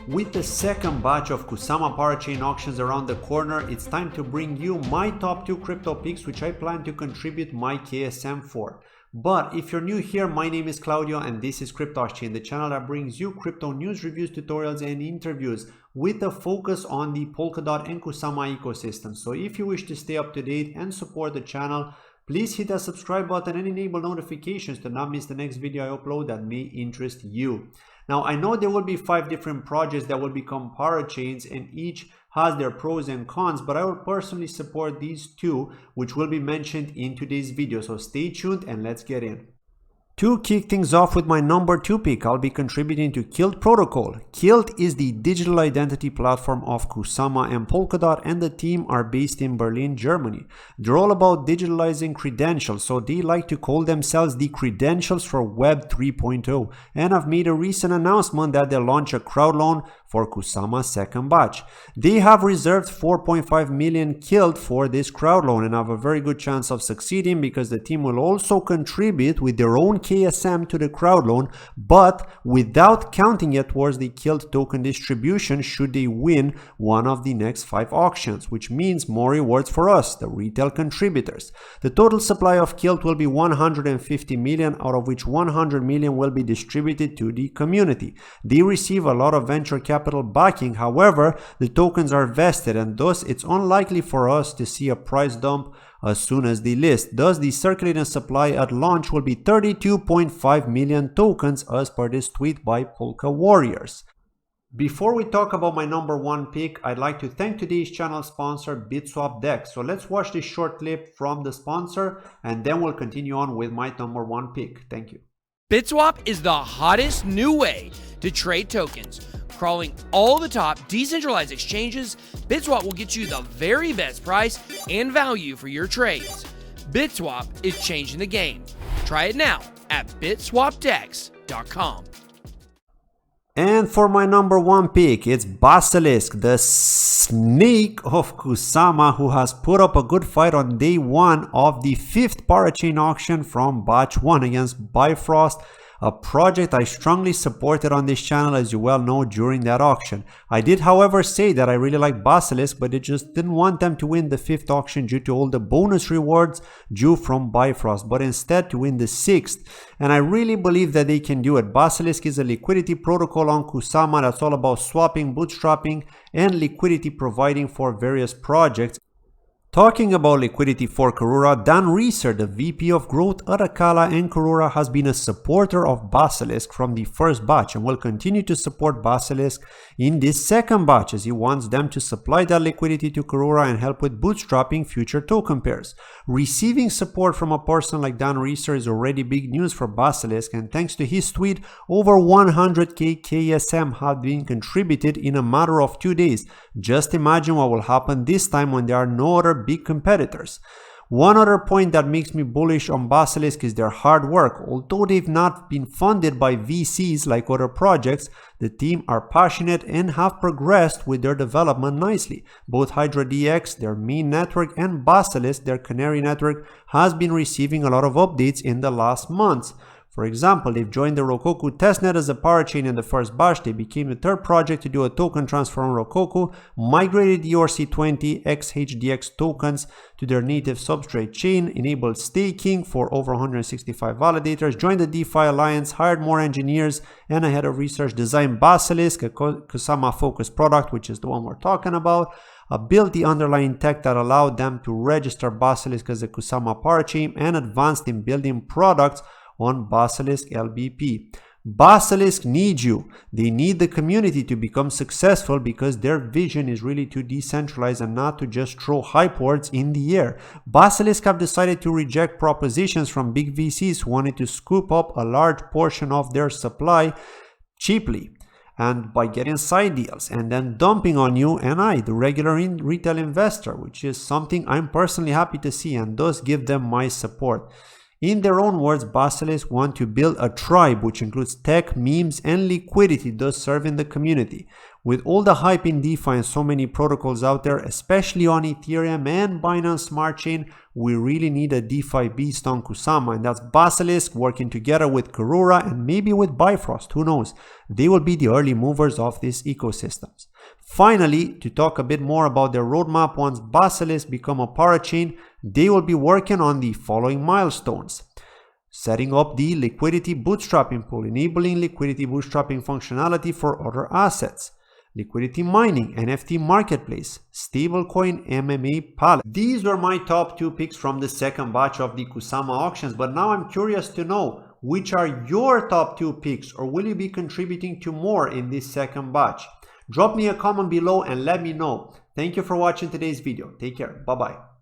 With the second batch of Kusama Parachain Auctions around the corner, it's time to bring you my top 2 crypto picks which I plan to contribute my KSM for. But if you're new here, my name is Claudio and this is CryptoChain, the channel that brings you crypto news, reviews, tutorials and interviews with a focus on the Polkadot and Kusama ecosystem. So if you wish to stay up to date and support the channel, please hit that subscribe button and enable notifications to not miss the next video I upload that may interest you. Now, I know there will be 5 different projects that will become parachains and each has their pros and cons, but I will personally support these 2 which will be mentioned in today's video. So stay tuned and let's get in. To kick things off with my number 2 pick, I'll be contributing to Kilt Protocol. Kilt is the digital identity platform of Kusama and Polkadot, and the team are based in Berlin, Germany. They're all about digitalizing credentials, so they like to call themselves the credentials for Web 3.0, and have made a recent announcement that they'll launch a crowd loan for Kusama's second batch. They have reserved 4.5 million Kilt for this crowd loan and have a very good chance of succeeding because the team will also contribute with their own KSM to the crowd loan, but without counting it towards the Kilt token distribution should they win one of the next 5 auctions, which means more rewards for us, the retail contributors. The total supply of Kilt will be 150 million, out of which 100 million will be distributed to the community. They receive a lot of venture capital backing, however, the tokens are vested and thus it's unlikely for us to see a price dump as soon as they list. Thus, the circulating supply at launch will be 32.5 million tokens as per this tweet by Polka Warriors. Before we talk about my number 1 pick, I'd like to thank today's channel sponsor, BitSwap Dex. So let's watch this short clip from the sponsor and then we'll continue on with my number 1 pick. Thank you. BitSwap is the hottest new way to trade tokens. Crawling all the top decentralized exchanges, BitSwap will get you the very best price and value for your trades. BitSwap is changing the game. Try it now at bitswapdex.com. And for my number 1 pick, it's Basilisk, the snake of Kusama, who has put up a good fight on day 1 of the 5th parachain auction from batch 1 against Bifrost, a project I strongly supported on this channel, as you well know, during that auction. I did, however, say that I really like Basilisk, but I just didn't want them to win the 5th auction due to all the bonus rewards due from Bifrost, but instead to win the 6th. And I really believe that they can do it. Basilisk is a liquidity protocol on Kusama that's all about swapping, bootstrapping, and liquidity providing for various projects. Talking about liquidity for Karura, Dan Reeser, the VP of Growth at Akala and Karura, has been a supporter of Basilisk from the first batch and will continue to support Basilisk in this second batch as he wants them to supply that liquidity to Karura and help with bootstrapping future token pairs. Receiving support from a person like Dan Reeser is already big news for Basilisk, and thanks to his tweet, over 100k KSM have been contributed in a matter of 2 days. Just imagine what will happen this time when there are no other big competitors. One other point that makes me bullish on Basilisk is their hard work. Although they've not been funded by VCs like other projects, the team are passionate and have progressed with their development nicely. Both Hydra DX, their main network, and Basilisk, their canary network, has been receiving a lot of updates in the last months. For example, they've joined the Rokoku testnet as a parachain in the first batch. They became the 3rd project to do a token transfer on Rokoku, migrated the ERC20 XHDX tokens to their native substrate chain, enabled staking for over 165 validators, joined the DeFi Alliance, hired more engineers, and ahead of research designed Basilisk, a Kusama-focused product, which is the one we're talking about. Built the underlying tech that allowed them to register Basilisk as a Kusama parachain and advanced in building products on Basilisk LBP. Basilisk needs you. They need the community to become successful because their vision is really to decentralize and not to just throw hype words in the air. Basilisk have decided to reject propositions from big VCs who wanted to scoop up a large portion of their supply cheaply and by getting side deals and then dumping on you and I, the regular retail investor, which is something I'm personally happy to see and thus give them my support. In their own words, Basilisk want to build a tribe which includes tech, memes, and liquidity, thus serving the community. With all the hype in DeFi and so many protocols out there, especially on Ethereum and Binance Smart Chain, we really need a DeFi beast on Kusama, and that's Basilisk working together with Karura and maybe with Bifrost, who knows. They will be the early movers of these ecosystems. Finally, to talk a bit more about their roadmap, once Basilisk become a parachain, they will be working on the following milestones. Setting up the liquidity bootstrapping pool, enabling liquidity bootstrapping functionality for other assets. Liquidity mining, NFT marketplace, stablecoin MMA palette. These were my top 2 picks from the second batch of the Kusama auctions, but now I'm curious to know which are your top 2 picks, or will you be contributing to more in this second batch? Drop me a comment below and let me know. Thank you for watching today's video. Take care. Bye bye.